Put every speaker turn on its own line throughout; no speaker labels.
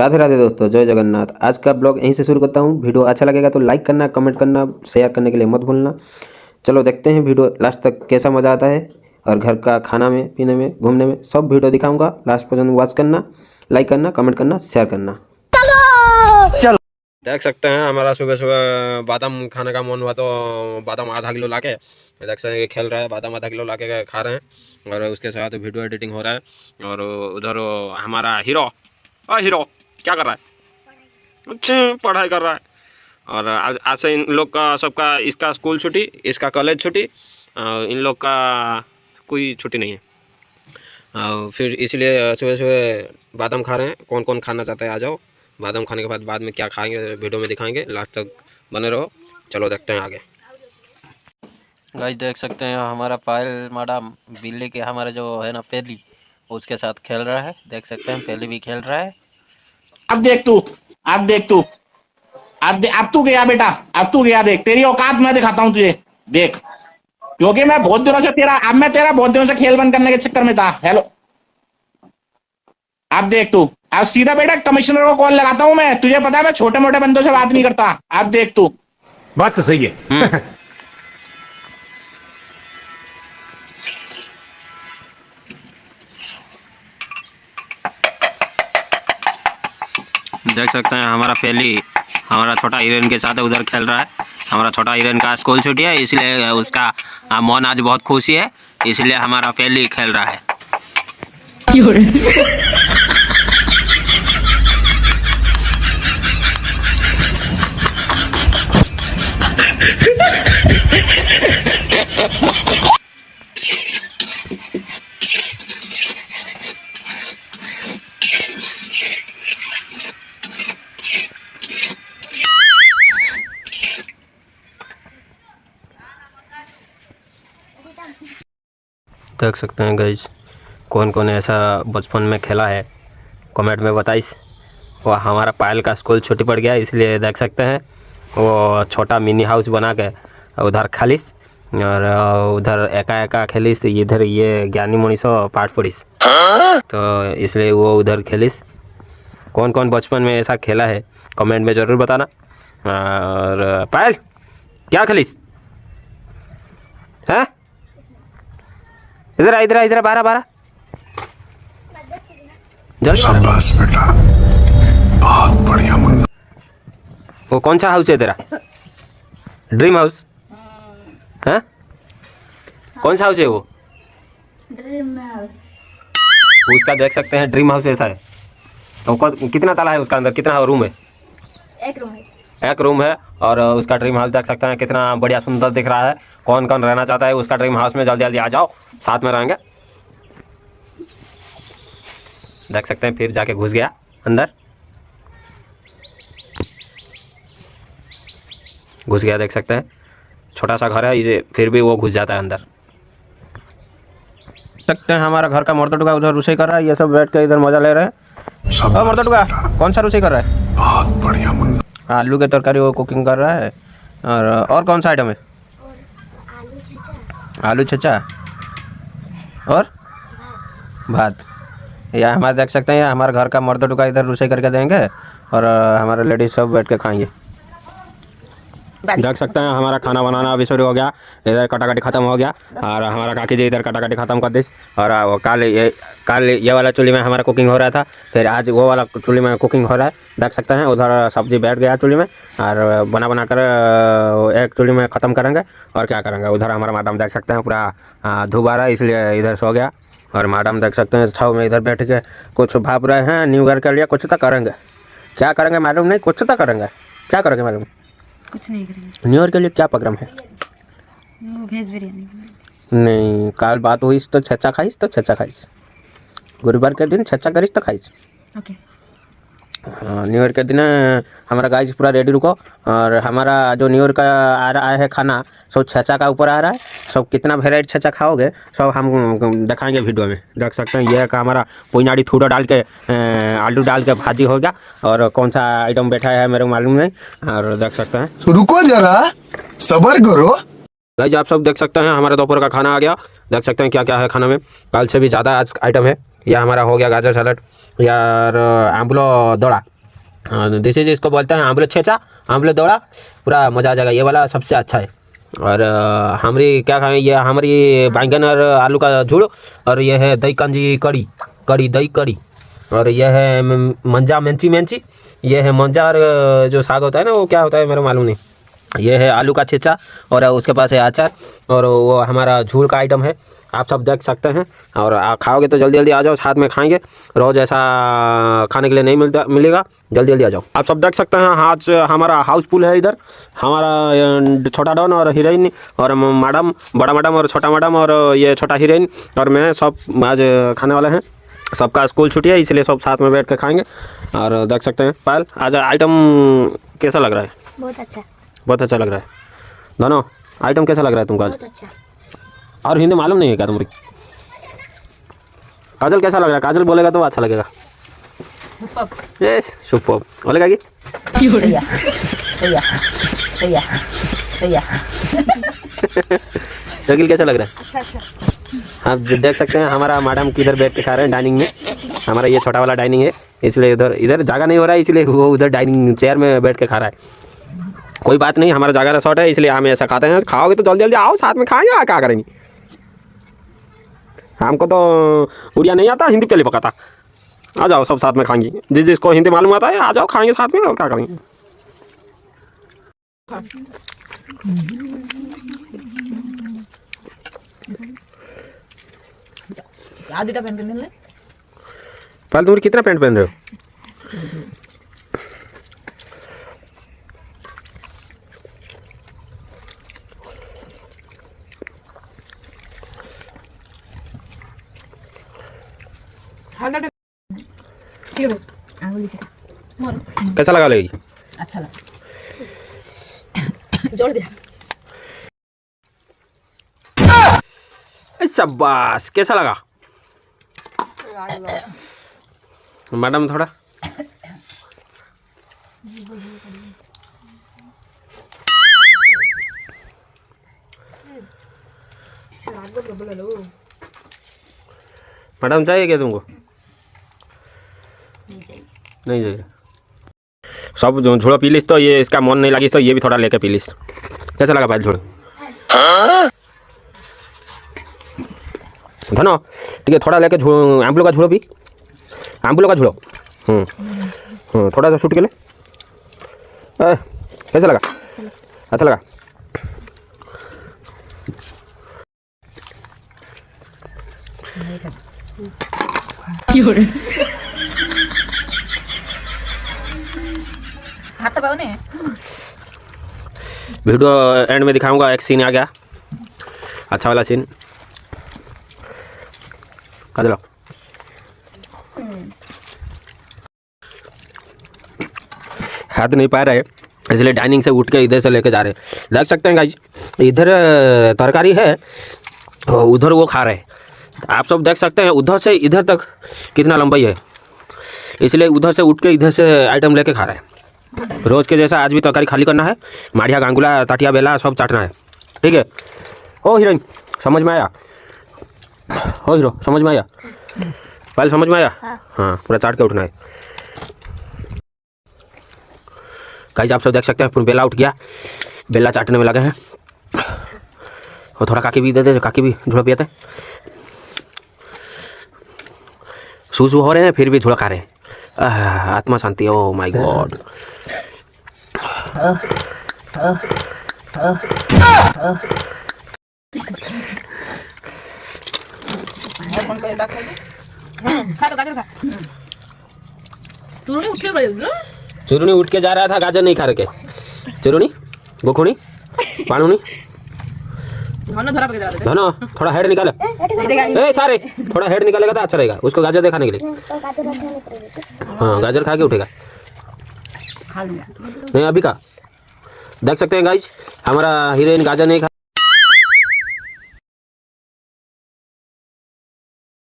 राधे राधे दोस्तों, जय जगन्नाथ। आज का ब्लॉग यहीं से शुरू करता हूँ। वीडियो अच्छा लगेगा तो लाइक करना, कमेंट करना, शेयर करने के लिए मत भूलना। चलो देखते हैं वीडियो लास्ट तक कैसा मज़ा आता है, और घर का खाना में, पीने में, घूमने में सब वीडियो दिखाऊंगा। लास्ट पर्यंत वॉच करना, लाइक करना, कमेंट करना, शेयर करना। चलो देख सकते हैं हमारा सुबह सुबह बादाम खाने का मन हुआ तो बादाम आधा किलो लाके देख सकते हैं खेल रहा है। बादाम आधा किलो लाके खा रहे हैं और उसके साथ वीडियो एडिटिंग हो रहा है। और उधर हमारा हीरो हीरो क्या कर रहा है? अच्छा, पढ़ाई कर रहा है। और आज से इन लोग का सबका, इसका स्कूल छुट्टी, इसका कॉलेज छुट्टी, इन लोग का कोई छुट्टी नहीं है। फिर इसलिए सुबह सुबह बादाम खा रहे हैं। कौन कौन खाना चाहता है आ जाओ। बादाम खाने के बाद में क्या खाएंगे वीडियो में दिखाएंगे, लास्ट तक बने रहो। चलो देखते हैं आगे।
गाइस देख सकते हैं हमारा पायल मैडम बिल्ली के हमारे जो है ना पेली, उसके साथ खेल रहा है। देख सकते हैं पेली भी खेल रहा है।
अब देख तू, अब तू गया बेटा, अब तू गया। देख तेरी औकात मैं दिखाता हूँ तुझे, देख। क्योंकि मैं बहुत दिनों से तेरा बहुत दिनों से खेल बंद करने के चक्कर में था। हेलो, अब देख तू, अब सीधा बेटा कमिश्नर को कॉल लगाता हूँ मैं। तुझे पता है मैं छोटे मोटे बंदों से बात नहीं करता। अब देख तू,
बात तो सही है।
देख सकते हैं हमारा पेली हमारा छोटा हिरन के साथ उधर खेल रहा है। हमारा छोटा हिरन का स्कूल छुट्टी है, इसलिए उसका मन आज बहुत खुशी है, इसलिए हमारा पेली खेल रहा है। देख सकते हैं गाइस, कौन कौन ऐसा बचपन में खेला है कमेंट में बताइस। वो हमारा पायल का स्कूल छुट्टी पड़ गया, इसलिए देख सकते हैं वो छोटा मिनी हाउस बना के उधर खालिस, और उधर एका एका खेलिस, इधर ये ज्ञानी मनीषो पाठ पढ़िस, तो इसलिए वो उधर खेलिस। कौन कौन बचपन में ऐसा खेला है कमेंट में ज़रूर बताना। और पायल क्या खेलिस है? इधर बारह
शाबाश बेटा, बहुत बढ़िया मुन्ना।
वो कौन सा हाउस है तेरा? ड्रीम हाउस है? कौन सा हाउस है वो?
Dream house.
उसका देख सकते हैं ड्रीम हाउस ऐसा है। तो कितना ताला है उसका अंदर, कितना रूम है? एक रूम है। और उसका ड्रीम हाउस देख सकते हैं कितना बढ़िया सुंदर दिख रहा है। कौन कौन रहना चाहता है उसका ड्रीम हाउस में, जल्दी जल्दी आ जाओ, साथ में रहेंगे। देख सकते हैं फिर जाके घुस गया अंदर, घुस गया। देख सकते हैं छोटा सा घर है ये, फिर भी वो घुस जाता है अंदर। सकते हैं हमारा घर का मर्द टुका उधर रसोई कर रहा है, ये सब बैठ के इधर मजा ले रहे हैं। मर्द टुका कौन सा रसोई कर रहा है?
बहुत बढ़िया मुन्ना।
आलू के तरकारी वो कुकिंग कर रहा है। और कौन सा आइटम है? आलू छच्चा और भात। या हमारे देख सकते हैं हमारे घर का मर्द टुका इधर रसोई करके देंगे, और हमारे लेडीज सब बैठ के खाएंगे। देख सकते हैं हमारा खाना बनाना अभी शुरू हो गया। इधर कटाकटी ख़त्म हो गया, और हमारा काकी जी इधर कटाकटी ख़त्म कर दी। और वो कल ये वाला चूल्हे में हमारा कुकिंग हो रहा था, फिर आज वो वाला चूल्हे में कुकिंग हो रहा है। देख सकते हैं उधर सब्जी बैठ गया चूल्हे में, और बना कर एक चूल्हे में ख़त्म करेंगे। और क्या करेंगे, उधर हमारा मैडम देख सकते हैं पूरा धूप आ रहा है, इसलिए इधर सो गया। और मैडम देख सकते हैं छाव में इधर बैठ के कुछ भाप रहे हैं। न्यू ईयर के लिए कुछ तो करेंगे। क्या करेंगे मैडम? नहीं, कुछ तो करेंगे। क्या करेंगे मैडम?
कुछ नहीं करेंगे।
न्यू ईयर के लिए क्या प्रोग्राम है?
वो वेज बिरयानी।
नहीं, कल बात हुई तो छच्चा खाइस। गुरुवार के दिन छच्चा करिस तो खाइस।
ओके।
हाँ, न्यू ईयर के दिन हमारा गाइस पूरा रेडी रुको। और हमारा जो न्यू ईयर का आ रहा है खाना, सब छच्चा का ऊपर आ रहा है। सब कितना वेराइटी छच्चा खाओगे सब हम दिखाएंगे वीडियो में। देख सकते हैं ये का हमारा पुइनाड़ी थूड़ा डाल के आलू डाल के भाजी हो गया। और कौन सा आइटम बैठा है मेरे को मालूम नहीं। और देख सकते हैं,
रुको जरा, सबर करो।
गाइस आप सब देख सकते हैं हमारे दोपहर का खाना आ गया। देख सकते हैं क्या क्या है खाना में, कल से भी ज़्यादा आज आइटम है। यह हमारा हो गया गाजर सलाद यार, आंवलो दौड़ा, दिस इज इसको बोलते हैं आंवलो छेचा, आंवलो दौड़ा, पूरा मज़ा आ जाएगा। ये वाला सबसे अच्छा है। और हमारी क्या खाएं, ये हमारी बैंगन और आलू का झोल, और ये है दही कंजी कड़ी, दही कड़ी, और ये है मंजा मेंची, ये है मंजा और जो साग होता है ना वो क्या होता है मेरे मालूम नहीं। ये है आलू का छेचा और उसके पास है अचार, और वो हमारा झूल का आइटम है। आप सब देख सकते हैं, और खाओगे तो जल्दी जल्दी आ जाओ, साथ में खाएंगे। रोज़ ऐसा खाने के लिए नहीं मिलेगा, जल्दी जल्दी आ जाओ। आप सब देख सकते हैं आज हमारा हाउसफुल है। इधर हमारा छोटा डॉन और हीरोइन और मैडम, बड़ा मैडम और छोटा मैडम और ये छोटा हीरोइन और मैं सब आज खाने वाले हैं। सबका स्कूल छुट्टी है इसलिए सब साथ में बैठ कर खाएंगे। और देख सकते हैं पायल, आज आइटम कैसा लग रहा है?
बहुत अच्छा,
बहुत अच्छा लग रहा है। दोनों आइटम कैसा लग रहा है तुमको आज?
बहुत अच्छा।
और हिंदी मालूम नहीं है क्या तुम्हारी? काजल कैसा लग रहा है? काजल बोलेगा तो अच्छा लगेगा। यस सुपर बोलेगा कि शकील कैसा लग रहा है? आप देख सकते हैं हमारा मैडम किधर बैठ के खा रहे हैं, डाइनिंग में। हमारा ये छोटा वाला डाइनिंग है, इसलिए इधर जगह नहीं हो रहा है, इसलिए वो उधर डाइनिंग चेयर में बैठ के खा रहा है। कोई बात नहीं, हमारा जगह शॉर्ट है इसलिए हम ऐसा खाते हैं। खाओगे तो जल्दी जल्दी आओ, साथ में खाएंगे, क्या करेंगे। हमको तो उड़िया नहीं आता, हिंदी पहले पकाता। आ जाओ सब साथ में खाएंगे, जिसको हिंदी मालूम आता है आ जाओ, खाएंगे साथ में, और क्या करेंगे। पहले तुम कितना पैंट पहन रहे हो? कैसा लगा लेगी?
अच्छा लगा, जोड़ दिया।
शाबाश, कैसा लगा मैडम? थोड़ा मैडम चाहिए क्या तुमको? नहीं चाहिए। सब झोड़ा पी लिस तो ये इसका मन नहीं लगी तो ये भी थोड़ा लेके पी लिस। कैसा लगा भाई झोड़? धनो ठीक है, थोड़ा लेके आंवलों का झोड़ो भी, आंवलों का झोड़ो। थोड़ा सा शूट के ले। कैसा लगा? अच्छा लगा।
हाथ तो पाओ
वीडियो एंड में दिखाऊंगा, एक सीन आ गया अच्छा वाला सीन। कर लो। हाथ नहीं पा रहे इसलिए डाइनिंग से उठ के इधर से लेके जा रहे हैं। देख सकते हैं गाइस, इधर तरकारी है, उधर वो खा रहे हैं। आप सब देख सकते हैं उधर से इधर तक कितना लंबाई है, इसलिए उधर से उठ के इधर से आइटम लेके खा रहे हैं। रोज़ के जैसा आज भी तरकारी खाली करना है, माढ़िया गांगुला ताटिया बेला सब चाटना है, ठीक है। ओ हीरोइन समझ में आया? हो हीरो समझ में आया? पहले समझ में आया? हाँ पूरा चाट के उठना है। गाइस आप सब देख सकते हैं पूरा बेला उठ गया, बेला चाटने में लगे हैं। और थोड़ा काकी भी दे दे, काकी भी झोड़ा पियाते हैं। सूसू हो रहे हैं फिर भी झोड़ा खा रहे हैं। आत्मा शांति। Oh my God. चुरुनी उठ के जा रहा था, गाजर नहीं खा रखे। चुरुनी गोखुनी पानुनी धनो थोड़ा हेड निकाले। ए सारे थोड़ा हेड निकालेगा तो अच्छा रहेगा, उसको गाजर दिखाने के लिए। हाँ गाजर खा के उठेगा। नहीं अभी का देख सकते हैं गाइस, हमारा हीरोइन गाजर नहीं खा,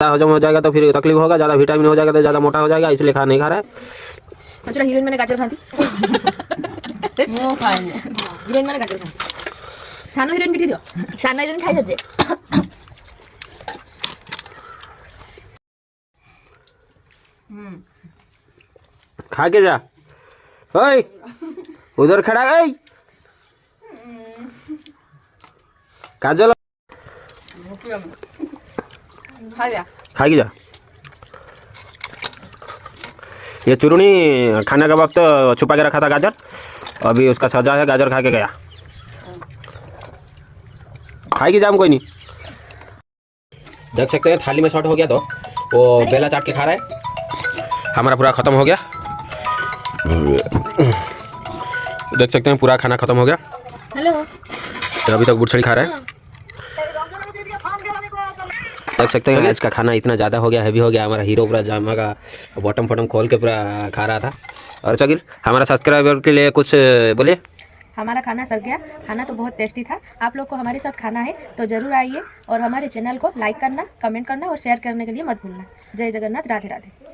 हजम हो जाएगा तो फिर तकलीफ होगा, ज़्यादा विटामिन हो जाएगा तो ज़्यादा मोटा हो जाएगा, इसलिए खा नहीं खा रहा है।
चलो हीरोइन मैंने गाजर खाती वो खाएंगे। हीरोइन मैंने गाजर खाती। सानो हीरोइन किती दियो? सानो हीरोइन खाई जाते।
खा के जा। ओए उधर खड़ा है काजल,
खा जा।
खा के जा। ये चुरुनी खाने के वक्त छुपा के रखा था गाजर, अभी उसका सजा है, गाजर खा के गया। खाएगी जाम कोई नहीं। देख सकते हैं थाली में शॉर्ट हो गया तो वो बेला चाट के खा रहा है। हमारा पूरा ख़त्म हो गया, देख सकते हैं पूरा खाना ख़त्म हो गया।
हेलो,
तो अभी तक बुटछड़ी खा रहा है। देख सकते हैं आज का खाना इतना ज़्यादा हो गया, हैवी हो गया। हमारा हीरो पूरा जामा का बॉटम फॉटम खोल के पूरा खा रहा था। और चगिल हमारा सब्सक्राइबर के लिए कुछ बोलिए।
हमारा खाना सर गया। खाना तो बहुत टेस्टी था। आप लोग को हमारे साथ खाना है तो ज़रूर आइए और हमारे चैनल को लाइक करना, कमेंट करना और शेयर करने के लिए मत भूलना। जय जगन्नाथ, राधे राधे।